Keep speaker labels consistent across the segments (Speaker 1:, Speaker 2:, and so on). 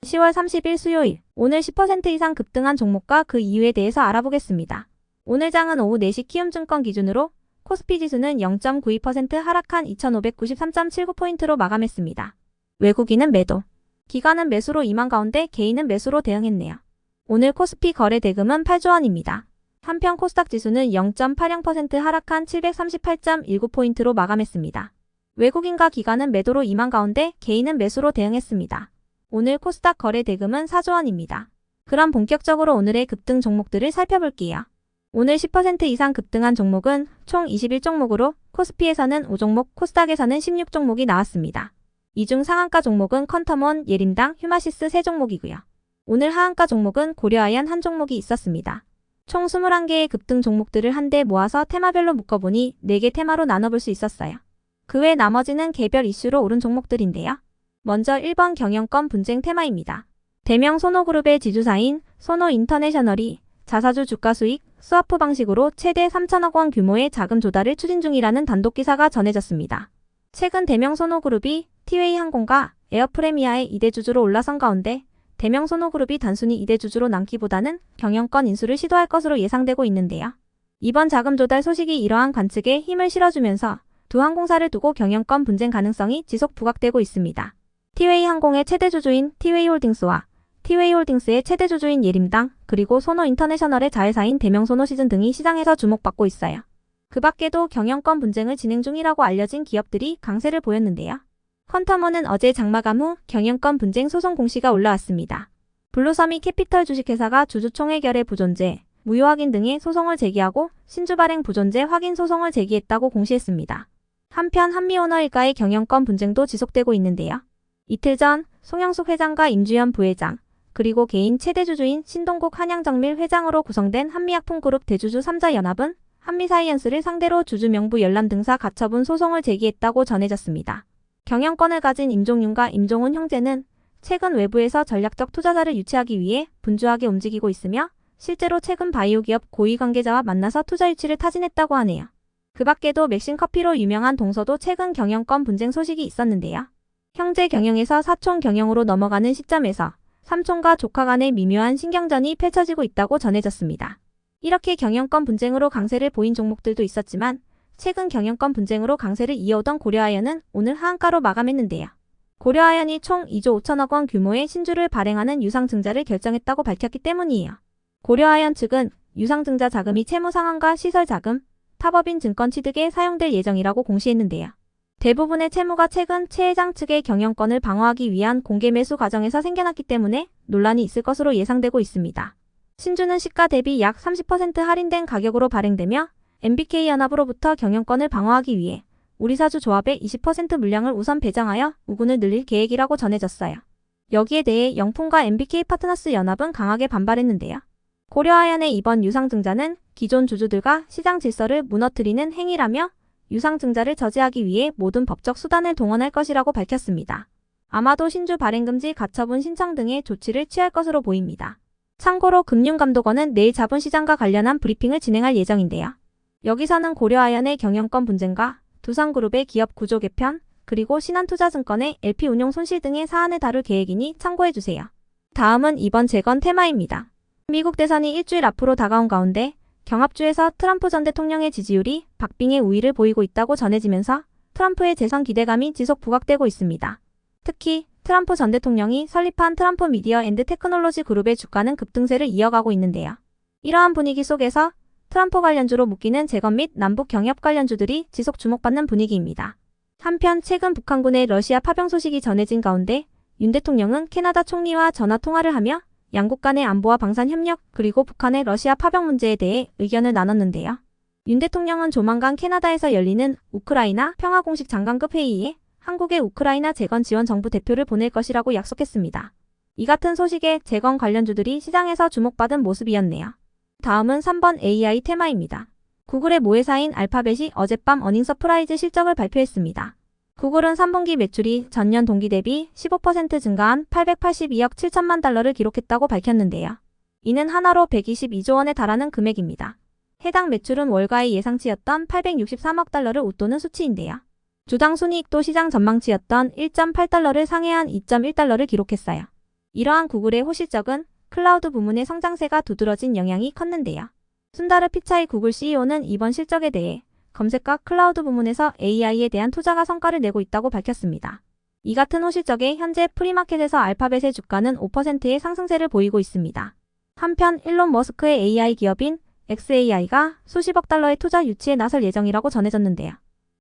Speaker 1: 10월 30일 수요일, 오늘 10% 이상 급등한 종목과 그 이유에 대해서 알아보겠습니다. 오늘 장은 오후 4시 키움증권 기준으로 코스피 지수는 0.92% 하락한 2593.79포인트로 마감했습니다. 외국인은 매도, 기관은 매수로 임한 가운데 개인은 매수로 대응했네요. 오늘 코스피 거래 대금은 8조 원입니다. 한편 코스닥 지수는 0.80% 하락한 738.19포인트로 마감했습니다. 외국인과 기관은 매도로 임한 가운데 개인은 매수로 대응했습니다. 오늘 코스닥 거래 대금은 4조 원입니다. 그럼 본격적으로 오늘의 급등 종목들을 살펴볼게요. 오늘 10% 이상 급등한 종목은 총 21종목으로 코스피에서는 5종목, 코스닥에서는 16종목이 나왔습니다. 이 중 상한가 종목은 퀀텀원, 예림당, 휴마시스 3종목이고요. 오늘 하한가 종목은 고려아연 1종목이 있었습니다. 총 21개의 급등 종목들을 한데 모아서 테마별로 묶어보니 4개 테마로 나눠볼 수 있었어요. 그 외 나머지는 개별 이슈로 오른 종목들인데요. 먼저 1번 경영권 분쟁 테마입니다. 대명 소노그룹의 지주사인 소노인터내셔널이 자사주 주가 수익, 스와프 방식으로 최대 3천억 원 규모의 자금 조달을 추진 중이라는 단독 기사가 전해졌습니다. 최근 대명 소노그룹이 티웨이 항공과 에어프레미아의 2대 주주로 올라선 가운데 대명 소노그룹이 단순히 2대 주주로 남기보다는 경영권 인수를 시도할 것으로 예상되고 있는데요. 이번 자금 조달 소식이 이러한 관측에 힘을 실어주면서 두 항공사를 두고 경영권 분쟁 가능성이 지속 부각되고 있습니다. 티웨이 항공의 최대 주주인 티웨이홀딩스와 티웨이홀딩스의 최대 주주인 예림당, 그리고 소노인터내셔널의 자회사인 대명소노시즌 등이 시장에서 주목받고 있어요. 그 밖에도 경영권 분쟁을 진행 중이라고 알려진 기업들이 강세를 보였는데요. 퀀텀원은 어제 장마감 후 경영권 분쟁 소송 공시가 올라왔습니다. 블루서미 캐피털 주식회사가 주주총회결의 부존재, 무효 확인 등의 소송을 제기하고 신주 발행 부존재 확인 소송을 제기했다고 공시했습니다. 한편 한미오너 일가의 경영권 분쟁도 지속되고 있는데요. 이틀 전 송영숙 회장과 임주현 부회장, 그리고 개인 최대 주주인 신동국 한양정밀 회장으로 구성된 한미약품그룹 대주주 3자 연합은 한미사이언스를 상대로 주주 명부 열람 등사 가처분 소송을 제기했다고 전해졌습니다. 경영권을 가진 임종윤과 임종훈 형제는 최근 외부에서 전략적 투자자를 유치하기 위해 분주하게 움직이고 있으며 실제로 최근 바이오 기업 고위 관계자와 만나서 투자 유치를 타진했다고 하네요. 그 밖에도 맥신커피로 유명한 동서도 최근 경영권 분쟁 소식이 있었는데요. 형제 경영에서 사촌 경영으로 넘어가는 시점에서 삼촌과 조카 간의 미묘한 신경전이 펼쳐지고 있다고 전해졌습니다. 이렇게 경영권 분쟁으로 강세를 보인 종목들도 있었지만 최근 경영권 분쟁으로 강세를 이어오던 고려아연은 오늘 하한가로 마감했는데요. 고려아연이 총 2조 5천억 원 규모의 신주를 발행하는 유상증자를 결정했다고 밝혔기 때문이에요. 고려아연 측은 유상증자 자금이 채무상환과 시설자금, 타법인 증권 취득에 사용될 예정이라고 공시했는데요. 대부분의 채무가 최근 최 회장 측의 경영권을 방어하기 위한 공개 매수 과정에서 생겨났기 때문에 논란이 있을 것으로 예상되고 있습니다. 신주는 시가 대비 약 30% 할인된 가격으로 발행되며 MBK연합으로부터 경영권을 방어하기 위해 우리사주 조합의 20% 물량을 우선 배정하여 우군을 늘릴 계획이라고 전해졌어요. 여기에 대해 영풍과 MBK파트너스 연합은 강하게 반발했는데요. 고려아연의 이번 유상증자는 기존 주주들과 시장 질서를 무너뜨리는 행위라며 유상증자를 저지하기 위해 모든 법적 수단을 동원할 것이라고 밝혔습니다. 아마도 신주 발행금지 가처분 신청 등의 조치를 취할 것으로 보입니다. 참고로 금융감독원은 내일 자본시장과 관련한 브리핑을 진행할 예정인데요. 여기서는 고려아연의 경영권 분쟁과 두산그룹의 기업 구조 개편, 그리고 신한투자증권의 LP 운용 손실 등의 사안을 다룰 계획이니 참고해주세요. 다음은 이번 재건 테마입니다. 미국 대선이 일주일 앞으로 다가온 가운데 경합주에서 트럼프 전 대통령의 지지율이 박빙의 우위를 보이고 있다고 전해지면서 트럼프의 재선 기대감이 지속 부각되고 있습니다. 특히 트럼프 전 대통령이 설립한 트럼프 미디어 앤드 테크놀로지 그룹의 주가는 급등세를 이어가고 있는데요. 이러한 분위기 속에서 트럼프 관련주로 묶이는 재건 및 남북 경협 관련주들이 지속 주목받는 분위기입니다. 한편 최근 북한군의 러시아 파병 소식이 전해진 가운데 윤 대통령은 캐나다 총리와 전화 통화를 하며 양국 간의 안보와 방산 협력, 그리고 북한의 러시아 파병 문제에 대해 의견을 나눴는데요. 윤 대통령은 조만간 캐나다에서 열리는 우크라이나 평화공식 장관급 회의에 한국의 우크라이나 재건 지원 정부 대표를 보낼 것이라고 약속했습니다. 이 같은 소식에 재건 관련주들이 시장에서 주목받은 모습이었네요. 다음은 3번 AI 테마입니다. 구글의 모회사인 알파벳이 어젯밤 어닝 서프라이즈 실적을 발표했습니다. 구글은 3분기 매출이 전년 동기 대비 15% 증가한 882억 7천만 달러를 기록했다고 밝혔는데요. 이는 한화로 122조 원에 달하는 금액입니다. 해당 매출은 월가의 예상치였던 863억 달러를 웃도는 수치인데요. 주당 순이익도 시장 전망치였던 1.8달러를 상회한 2.1달러를 기록했어요. 이러한 구글의 호실적은 클라우드 부문의 성장세가 두드러진 영향이 컸는데요. 순다르 피차이 구글 CEO는 이번 실적에 대해 검색과 클라우드 부문에서 AI에 대한 투자가 성과를 내고 있다고 밝혔습니다. 이 같은 호실적에 현재 프리마켓에서 알파벳의 주가는 5%의 상승세를 보이고 있습니다. 한편 일론 머스크의 AI 기업인 xAI가 수십억 달러의 투자 유치에 나설 예정이라고 전해졌는데요.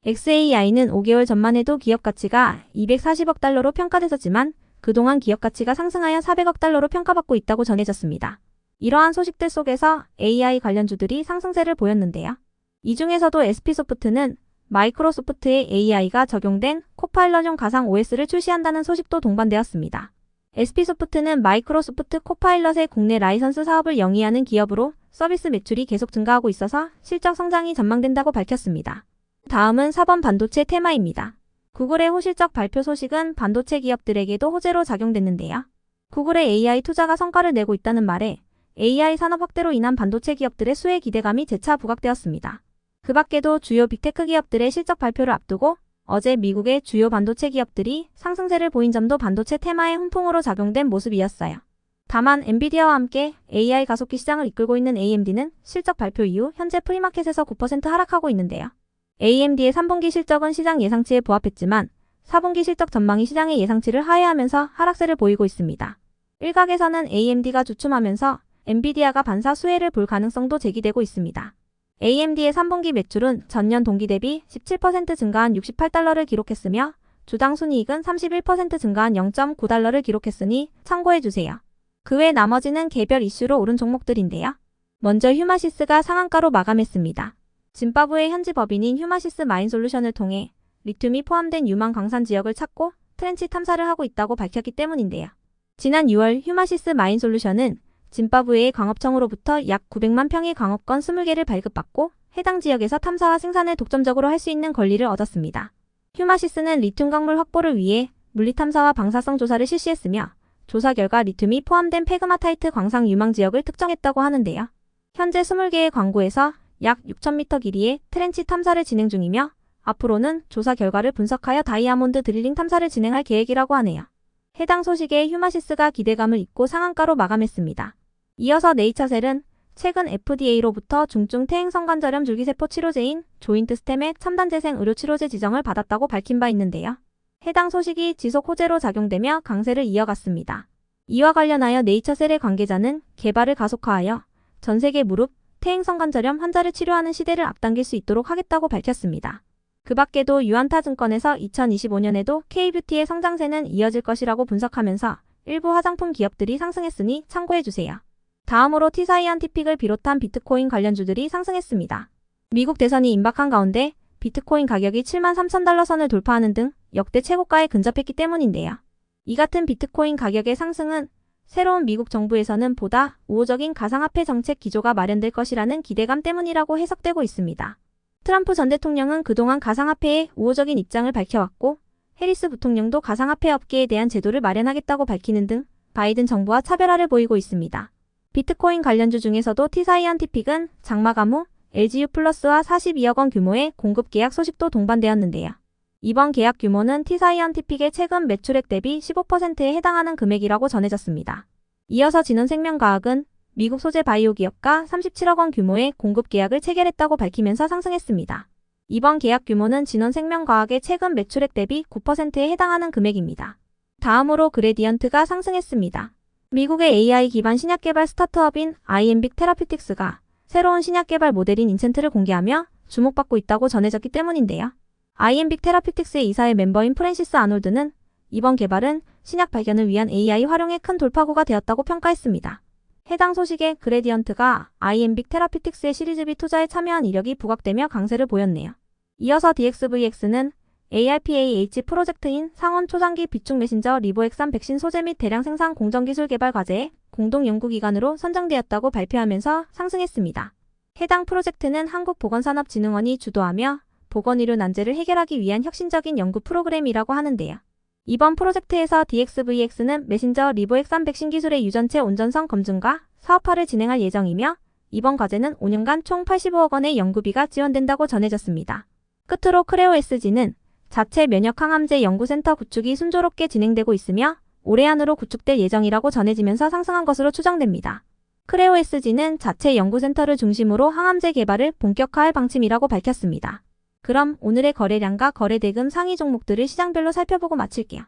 Speaker 1: xAI는 5개월 전만 해도 기업 가치가 240억 달러로 평가됐었지만 그동안 기업 가치가 상승하여 400억 달러로 평가받고 있다고 전해졌습니다. 이러한 소식들 속에서 AI 관련주들이 상승세를 보였는데요. 이 중에서도 SP소프트는 마이크로소프트의 AI가 적용된 코파일럿용 가상 OS를 출시한다는 소식도 동반되었습니다. SP소프트는 마이크로소프트 코파일럿의 국내 라이선스 사업을 영위하는 기업으로 서비스 매출이 계속 증가하고 있어서 실적 성장이 전망된다고 밝혔습니다. 다음은 4번 반도체 테마입니다. 구글의 호실적 발표 소식은 반도체 기업들에게도 호재로 작용됐는데요. 구글의 AI 투자가 성과를 내고 있다는 말에 AI 산업 확대로 인한 반도체 기업들의 수혜 기대감이 재차 부각되었습니다. 그 밖에도 주요 빅테크 기업들의 실적 발표를 앞두고 어제 미국의 주요 반도체 기업들이 상승세를 보인 점도 반도체 테마의 훈풍으로 작용된 모습이었어요. 다만 엔비디아와 함께 AI 가속기 시장을 이끌고 있는 AMD는 실적 발표 이후 현재 프리마켓에서 9% 하락하고 있는데요. AMD의 3분기 실적은 시장 예상치에 부합했지만 4분기 실적 전망이 시장의 예상치를 하회하면서 하락세를 보이고 있습니다. 일각에서는 AMD가 주춤하면서 엔비디아가 반사 수혜를 볼 가능성도 제기되고 있습니다. AMD의 3분기 매출은 전년 동기 대비 17% 증가한 68달러를 기록했으며 주당 순이익은 31% 증가한 0.9달러를 기록했으니 참고해주세요. 그 외 나머지는 개별 이슈로 오른 종목들인데요. 먼저 휴마시스가 상한가로 마감했습니다. 짐바브웨 현지 법인인 휴마시스 마인솔루션을 통해 리튬이 포함된 유망 광산 지역을 찾고 트렌치 탐사를 하고 있다고 밝혔기 때문인데요. 지난 6월 휴마시스 마인솔루션은 짐바브웨의 광업청으로부터 약 900만 평의 광업권 20개를 발급받고 해당 지역에서 탐사와 생산을 독점적으로 할 수 있는 권리를 얻었습니다. 휴마시스는 리튬 광물 확보를 위해 물리 탐사와 방사성 조사를 실시했으며 조사 결과 리튬이 포함된 페그마타이트 광상 유망 지역을 특정했다고 하는데요. 현재 20개의 광구에서 약 6,000m 길이의 트렌치 탐사를 진행 중이며 앞으로는 조사 결과를 분석하여 다이아몬드 드릴링 탐사를 진행할 계획이라고 하네요. 해당 소식에 휴마시스가 기대감을 잇고 상한가로 마감했습니다. 이어서 네이처셀은 최근 FDA로부터 중증 퇴행성관절염 줄기세포 치료제인 조인트스템의 첨단 재생 의료 치료제 지정을 받았다고 밝힌 바 있는데요. 해당 소식이 지속 호재로 작용되며 강세를 이어갔습니다. 이와 관련하여 네이처셀의 관계자는 개발을 가속화하여 전 세계 무릎, 퇴행성관절염 환자를 치료하는 시대를 앞당길 수 있도록 하겠다고 밝혔습니다. 그 밖에도 유안타증권에서 2025년에도 K뷰티의 성장세는 이어질 것이라고 분석하면서 일부 화장품 기업들이 상승했으니 참고해주세요. 다음으로 T사이언티픽을 비롯한 비트코인 관련주들이 상승했습니다. 미국 대선이 임박한 가운데 비트코인 가격이 73,000달러 선을 돌파하는 등 역대 최고가에 근접했기 때문인데요. 이 같은 비트코인 가격의 상승은 새로운 미국 정부에서는 보다 우호적인 가상화폐 정책 기조가 마련될 것이라는 기대감 때문이라고 해석되고 있습니다. 트럼프 전 대통령은 그동안 가상화폐에 우호적인 입장을 밝혀왔고 해리스 부통령도 가상화폐 업계에 대한 제도를 마련하겠다고 밝히는 등 바이든 정부와 차별화를 보이고 있습니다. 비트코인 관련주 중에서도 T사이언티픽은 장마감 후 LGU 플러스와 42억 원 규모의 공급 계약 소식도 동반되었는데요. 이번 계약 규모는 T사이언티픽의 최근 매출액 대비 15%에 해당하는 금액이라고 전해졌습니다. 이어서 진원생명과학은 미국 소재 바이오 기업과 37억 원 규모의 공급 계약을 체결했다고 밝히면서 상승했습니다. 이번 계약 규모는 진원생명과학의 최근 매출액 대비 9%에 해당하는 금액입니다. 다음으로 그레디언트가 상승했습니다. 미국의 AI 기반 신약 개발 스타트업인 아이엠빅 테라퓨틱스가 새로운 신약 개발 모델인 인챈트를 공개하며 주목받고 있다고 전해졌기 때문인데요. 아이엠빅 테라퓨틱스의 이사회 멤버인 프랜시스 아놀드는 이번 개발은 신약 발견을 위한 AI 활용의 큰 돌파구가 되었다고 평가했습니다. 해당 소식에 그레디언트가 아이엠빅 테라퓨틱스의 시리즈 B 투자에 참여한 이력이 부각되며 강세를 보였네요. 이어서 DXVX는 ARPAH 프로젝트인 상온 초장기 비축 메신저 리보엑산 백신 소재 및 대량 생산 공정기술 개발 과제의 공동연구기관으로 선정되었다고 발표하면서 상승했습니다. 해당 프로젝트는 한국보건산업진흥원이 주도하며 보건의료 난제를 해결하기 위한 혁신적인 연구 프로그램이라고 하는데요. 이번 프로젝트에서 DXVX는 메신저 리보엑산 백신 기술의 유전체 온전성 검증과 사업화를 진행할 예정이며 이번 과제는 5년간 총 85억 원의 연구비가 지원된다고 전해졌습니다. 끝으로 크레오 SG는 자체 면역 항암제 연구센터 구축이 순조롭게 진행되고 있으며 올해 안으로 구축될 예정이라고 전해지면서 상승한 것으로 추정됩니다. 크레오 SG는 자체 연구센터를 중심으로 항암제 개발을 본격화할 방침이라고 밝혔습니다. 그럼 오늘의 거래량과 거래대금 상위 종목들을 시장별로 살펴보고 마칠게요.